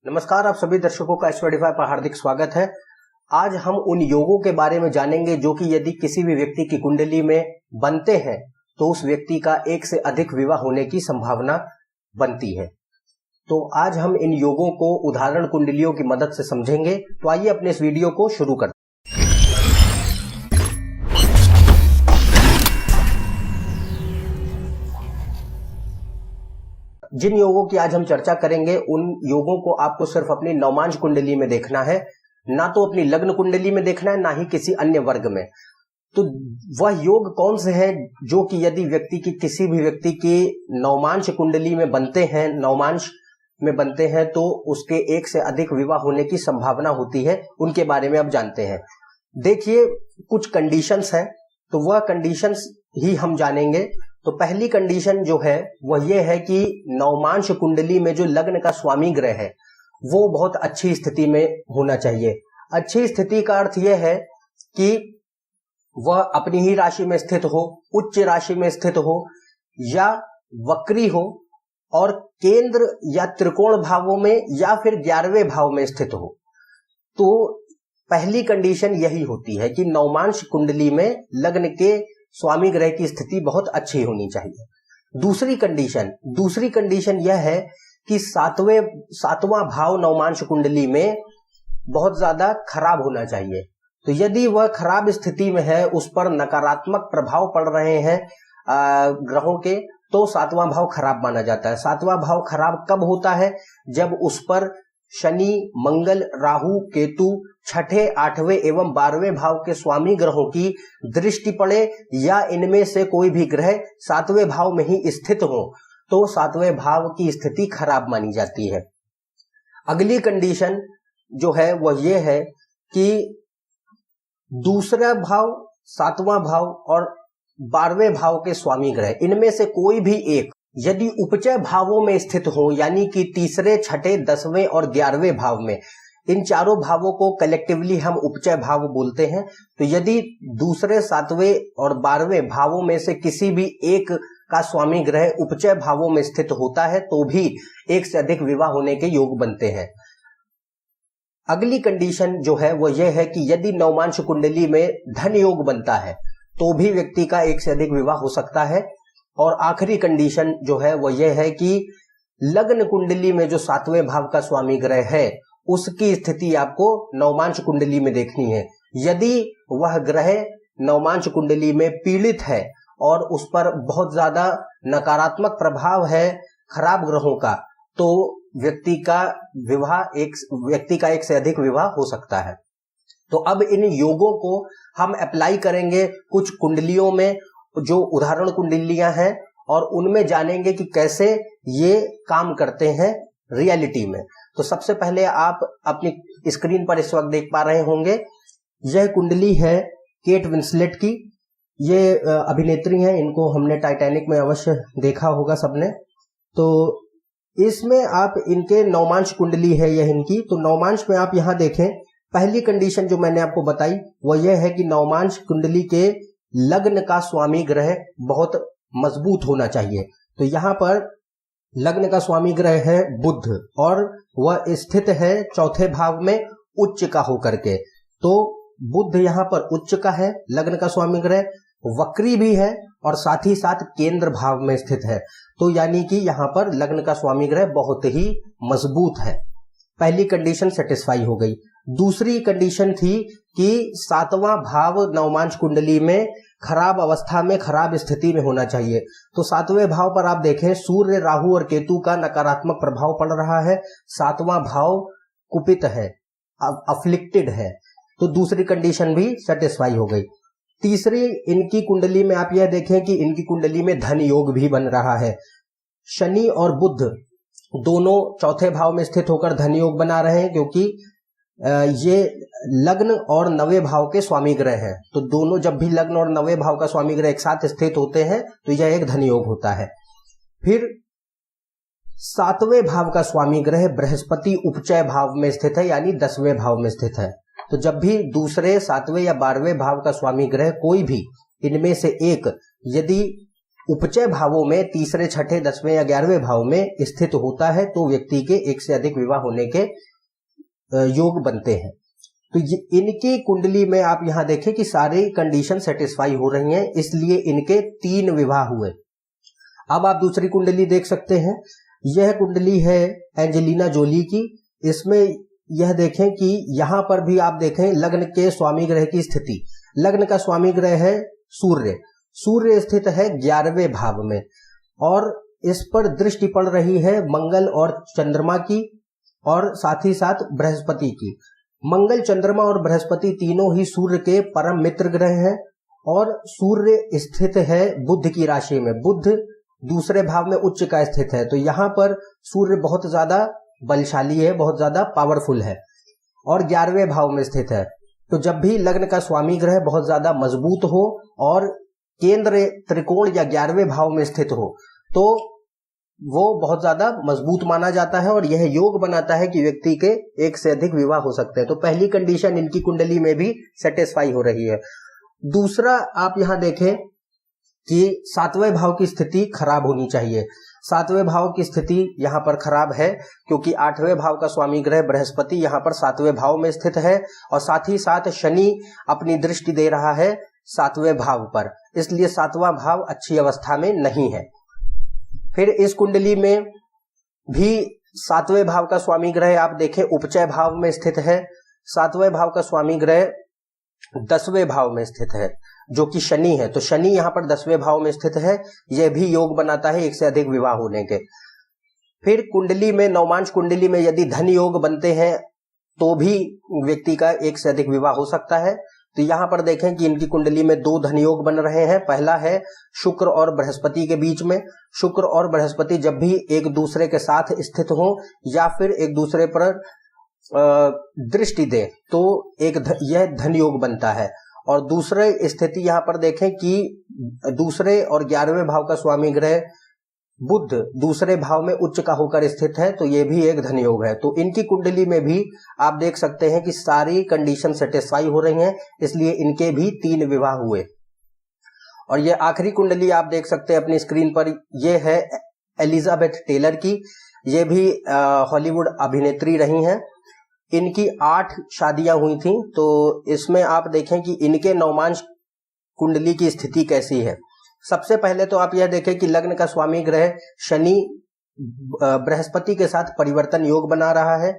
नमस्कार, आप सभी दर्शकों का Spotify पर हार्दिक स्वागत है। आज हम उन योगों के बारे में जानेंगे जो कि यदि किसी भी व्यक्ति की कुंडली में बनते हैं तो उस व्यक्ति का एक से अधिक विवाह होने की संभावना बनती है। तो आज हम इन योगों को उदाहरण कुंडलियों की मदद से समझेंगे। तो आइए अपने इस वीडियो को शुरू करते हैं। जिन योगों की आज हम चर्चा करेंगे उन योगों को आपको सिर्फ अपनी नवमांश कुंडली में देखना है, ना तो अपनी लग्न कुंडली में देखना है, ना ही किसी अन्य वर्ग में। तो वह योग कौन से हैं जो कि यदि किसी भी व्यक्ति की नवमांश कुंडली में बनते हैं, नवमांश में बनते हैं तो उसके एक से अधिक विवाह होने की संभावना होती है, उनके बारे में अब जानते हैं। देखिए, कुछ कंडीशंस हैं तो वह कंडीशंस ही हम जानेंगे। तो पहली कंडीशन जो है वह यह है कि नवमांश कुंडली में जो लग्न का स्वामी ग्रह है वो बहुत अच्छी स्थिति में होना चाहिए। अच्छी स्थिति का अर्थ यह है कि वह अपनी ही राशि में स्थित हो, उच्च राशि में स्थित हो या वक्री हो और केंद्र या त्रिकोण भावों में या फिर 11वें भाव में स्थित हो। तो पहली कंडीशन यही होती है कि नवमांश कुंडली में लग्न के स्वामी ग्रह की स्थिति बहुत अच्छी होनी चाहिए। दूसरी कंडीशन यह है कि सातवां भाव नवमांश कुंडली में बहुत ज्यादा खराब होना चाहिए। तो यदि वह खराब स्थिति में है, उस पर नकारात्मक प्रभाव पड़ रहे हैं ग्रहों के, तो सातवां भाव खराब माना जाता है। सातवां भाव खराब कब होता है? जब उस पर शनि, मंगल, राहु, केतु, छठे, 8वें एवं 12वें भाव के स्वामी ग्रहों की दृष्टि पड़े या इनमें से कोई भी ग्रह 7वें भाव में ही स्थित हो तो 7वें भाव की स्थिति खराब मानी जाती है। अगली कंडीशन जो है वह यह है कि दूसरा भाव, 7वां भाव और 12वें भाव के स्वामी ग्रह, इनमें से कोई भी एक यदि उपचय भावों में स्थित हो, यानी कि तीसरे, छठे, 10वें और 11वें भाव में, इन चारों भावों को कलेक्टिवली हम उपचय भाव बोलते हैं। तो यदि दूसरे, 7वें और 12वें भावों में से किसी भी एक का स्वामी ग्रह उपचय भावों में स्थित होता है तो भी एक से अधिक विवाह होने के योग बनते हैं। अगली कंडीशन जो है वो यह है कि यदि नवमांश कुंडली में धन योग बनता है तो भी व्यक्ति का एक से अधिक विवाह हो सकता है। और आखिरी कंडीशन जो है वो यह है कि लग्न कुंडली में जो 7वें भाव का स्वामी ग्रह है उसकी स्थिति आपको नवमांश कुंडली में देखनी है। यदि वह ग्रह नवमांश कुंडली में पीड़ित है और उस पर बहुत ज्यादा नकारात्मक प्रभाव है खराब ग्रहों का, तो व्यक्ति का एक से अधिक विवाह हो सकता है। तो अब इन योगों को हम अप्लाई करेंगे कुछ कुंडलियों में जो उदाहरण कुंडलियां हैं और उनमें जानेंगे कि कैसे ये काम करते हैं रियलिटी में। तो सबसे पहले आप अपनी स्क्रीन पर इस वक्त देख पा रहे होंगे, यह कुंडली है केट विंसलेट की। ये अभिनेत्री हैं, इनको हमने टाइटैनिक में अवश्य देखा होगा सबने। तो इसमें आप इनके नवमांश कुंडली है यह इनकी। तो नवमांश में आप यहाँ देखें, पहली कंडीशन जो मैंने आपको बताई वह यह है कि नवमांश कुंडली के लग्न का स्वामी ग्रह बहुत मजबूत होना चाहिए। तो यहाँ पर लग्न का स्वामी ग्रह है बुध और वह स्थित है चौथे भाव में उच्च का होकर के। तो बुध यहाँ पर उच्च का है, लग्न का स्वामी ग्रह, वक्री भी है और साथ ही साथ केंद्र भाव में स्थित है। तो यानी कि यहाँ पर लग्न का स्वामी ग्रह बहुत ही मजबूत है। पहली कंडीशन सेटिस्फाई हो गई। दूसरी कंडीशन थी कि 7वां भाव नवमांश कुंडली में खराब अवस्था में, खराब स्थिति में होना चाहिए। तो 7वें भाव पर आप देखें, सूर्य, राहु और केतु का नकारात्मक प्रभाव पड़ रहा है। 7वां भाव कुपित है, अफ्लिक्टेड है। तो दूसरी कंडीशन भी सेटिस्फाई हो गई। तीसरी, इनकी कुंडली में आप यह देखें कि इनकी कुंडली में धन योग भी बन रहा है। शनि और बुध दोनों चौथे भाव में स्थित होकर धन योग बना रहे हैं, क्योंकि ये लग्न और 9वें भाव के स्वामी ग्रह हैं। तो दोनों जब भी लग्न और 9वें भाव का स्वामी ग्रह एक साथ स्थित होते हैं तो यह एक धन योग होता है। फिर 7वें भाव का स्वामी ग्रह बृहस्पति उपचय भाव में स्थित है, यानी 10वें भाव में स्थित है। तो जब भी दूसरे, 7वें या 12वें भाव का स्वामी ग्रह कोई भी इनमें से एक यदि उपचय भावों में तीसरे, छठे, 10वें या 11वें भाव में स्थित होता है तो व्यक्ति के एक से अधिक विवाह होने के योग बनते हैं। तो इनकी कुंडली में आप यहां देखें कि सारी कंडीशन सेटिस्फाई हो रही हैं, इसलिए इनके 3 विवाह हुए। अब आप दूसरी कुंडली देख सकते हैं। यह कुंडली है एंजेलिना जोली की। इसमें यह देखें कि यहां पर भी आप देखें लग्न के स्वामी ग्रह की स्थिति। लग्न का स्वामी ग्रह है सूर्य। सूर्य स्थित है 11वें भाव में और इस पर दृष्टि पड़ रही है मंगल और चंद्रमा की और साथ ही साथ बृहस्पति की। मंगल, चंद्रमा और बृहस्पति तीनों ही सूर्य के परम मित्र ग्रह हैं और सूर्य स्थित है बुध की राशि में। बुध दूसरे भाव में उच्च का स्थित है, तो यहाँ पर सूर्य बहुत ज्यादा बलशाली है, बहुत ज्यादा पावरफुल है और 11वें भाव में स्थित है। तो जब भी लग्न का स्वामी ग्रह बहुत ज्यादा मजबूत हो और केंद्र त्रिकोण या 11वें भाव में स्थित हो तो वो बहुत ज्यादा मजबूत माना जाता है और यह योग बनाता है कि व्यक्ति के एक से अधिक विवाह हो सकते हैं। तो पहली कंडीशन इनकी कुंडली में भी सेटिस्फाई हो रही है। दूसरा आप यहां देखें कि 7वें भाव की स्थिति खराब होनी चाहिए। 7वें भाव की स्थिति यहां पर खराब है क्योंकि 8वें भाव का स्वामी ग्रह बृहस्पति यहां पर 7वें भाव में स्थित है और साथ ही साथ शनि अपनी दृष्टि दे रहा है 7वें भाव पर, इसलिए 7वां भाव अच्छी अवस्था में नहीं है। फिर इस कुंडली में भी 7वें भाव का स्वामी ग्रह आप देखें उपचय भाव में स्थित है। 7वें भाव का स्वामी ग्रह 10वें भाव में स्थित है जो कि शनि है। तो शनि यहाँ पर 10वें भाव में स्थित है, यह भी योग बनाता है एक से अधिक विवाह होने के। फिर कुंडली में, नवमांश कुंडली में यदि धन योग बनते हैं तो भी व्यक्ति का एक से अधिक विवाह हो सकता है। तो यहाँ पर देखें कि इनकी कुंडली में 2 धन योग बन रहे हैं। पहला है शुक्र और बृहस्पति के बीच में। शुक्र और बृहस्पति जब भी एक दूसरे के साथ स्थित हो या फिर एक दूसरे पर दृष्टि दे तो यह धन योग बनता है। और दूसरे स्थिति यहाँ पर देखें कि दूसरे और 11वें भाव का स्वामी ग्रह बुध दूसरे भाव में उच्च का होकर स्थित है, तो ये भी एक धन योग है। तो इनकी कुंडली में भी आप देख सकते हैं कि सारी कंडीशन सेटिस्फाई हो रही हैं, इसलिए इनके भी 3 विवाह हुए। और ये आखिरी कुंडली आप देख सकते हैं अपनी स्क्रीन पर, ये है एलिजाबेथ टेलर की। ये भी हॉलीवुड अभिनेत्री रही हैं। इनकी 8 शादियां हुई थी। तो इसमें आप देखें कि इनके नवमांश कुंडली की स्थिति कैसी है। सबसे पहले तो आप यह देखें कि लग्न का स्वामी ग्रह शनि बृहस्पति के साथ परिवर्तन योग बना रहा है।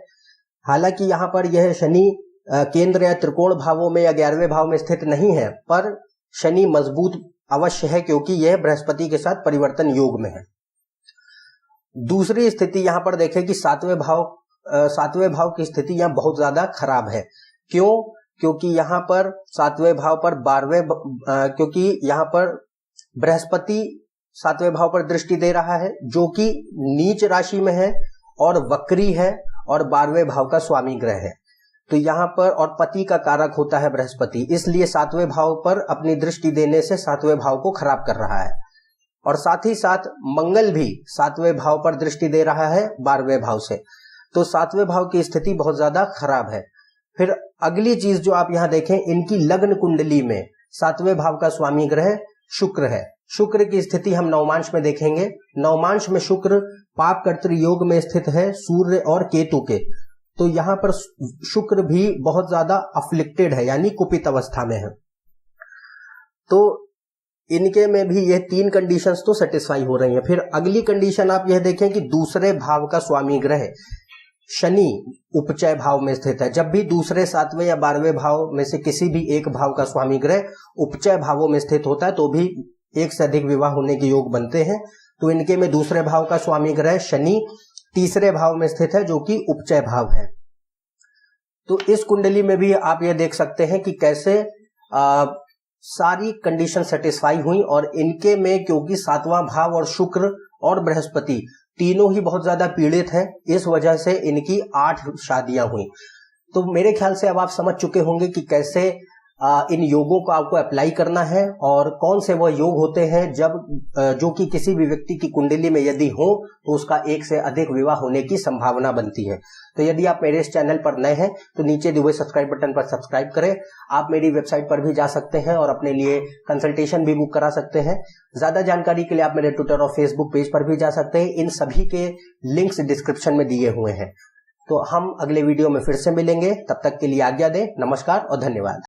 हालांकि यहाँ पर यह शनि केंद्र या त्रिकोण भावों में या 11वें भाव में स्थित नहीं है, पर शनि मजबूत अवश्य है क्योंकि यह बृहस्पति के साथ परिवर्तन योग में है। दूसरी स्थिति यहाँ पर देखें कि 7वें भाव की स्थिति यहाँ बहुत ज्यादा खराब है। क्यों? क्योंकि यहाँ पर 7वें भाव पर 12वें क्योंकि यहाँ पर बृहस्पति 7वें भाव पर दृष्टि दे रहा है जो कि नीच राशि में है और वक्री है और 12वें भाव का स्वामी ग्रह है। तो यहाँ पर और पति का कारक होता है बृहस्पति, इसलिए 7वें भाव पर अपनी दृष्टि देने से 7वें भाव को खराब कर रहा है। और साथ ही साथ मंगल भी 7वें भाव पर दृष्टि दे रहा है 12वें भाव से, तो 7वें भाव की स्थिति बहुत ज्यादा खराब है। फिर अगली चीज जो आप यहाँ देखें, इनकी लग्न कुंडली में 7वें भाव का स्वामी ग्रह शुक्र है। शुक्र की स्थिति हम नवमांश में देखेंगे। नवमांश में शुक्र पाप कर्तृ योग में स्थित है सूर्य और केतु के। तो यहाँ पर शुक्र भी बहुत ज्यादा अफ्लिक्टेड है, यानी कुपित अवस्था में है। तो इनके में भी ये 3 कंडीशंस तो सेटिस्फाई हो रही हैं। फिर अगली कंडीशन आप यह देखें कि दूसरे भाव का स्वामी ग्रह शनि उपचय भाव में स्थित है। जब भी दूसरे, 7वें या 12वें भाव में से किसी भी एक भाव का स्वामी ग्रह उपचय भावों में स्थित होता है तो भी एक से अधिक विवाह होने के योग बनते हैं। तो इनके में दूसरे भाव का स्वामी ग्रह शनि तीसरे भाव में स्थित है जो कि उपचय भाव है। तो इस कुंडली में भी आप यह देख सकते हैं कि कैसे सारी कंडीशन सेटिस्फाई हुई और इनके में क्योंकि 7वां भाव और शुक्र और बृहस्पति तीनों ही बहुत ज्यादा पीड़ित हैं, इस वजह से इनकी 8 शादियां हुई। तो मेरे ख्याल से अब आप समझ चुके होंगे कि कैसे इन योगों को आपको अप्लाई करना है और कौन से वह योग होते हैं जब जो कि किसी भी व्यक्ति की कुंडली में यदि हो तो उसका एक से अधिक विवाह होने की संभावना बनती है। तो यदि आप मेरे इस चैनल पर नए हैं तो नीचे दिए हुए सब्सक्राइब बटन पर सब्सक्राइब करें। आप मेरी वेबसाइट पर भी जा सकते हैं और अपने लिए कंसल्टेशन भी बुक करा सकते हैं। ज्यादा जानकारी के लिए आप मेरे ट्विटर और फेसबुक पेज पर भी जा सकते हैं। इन सभी के लिंक्स डिस्क्रिप्शन में दिए हुए हैं। तो हम अगले वीडियो में फिर से मिलेंगे, तब तक के लिए आज्ञा दें। नमस्कार और धन्यवाद।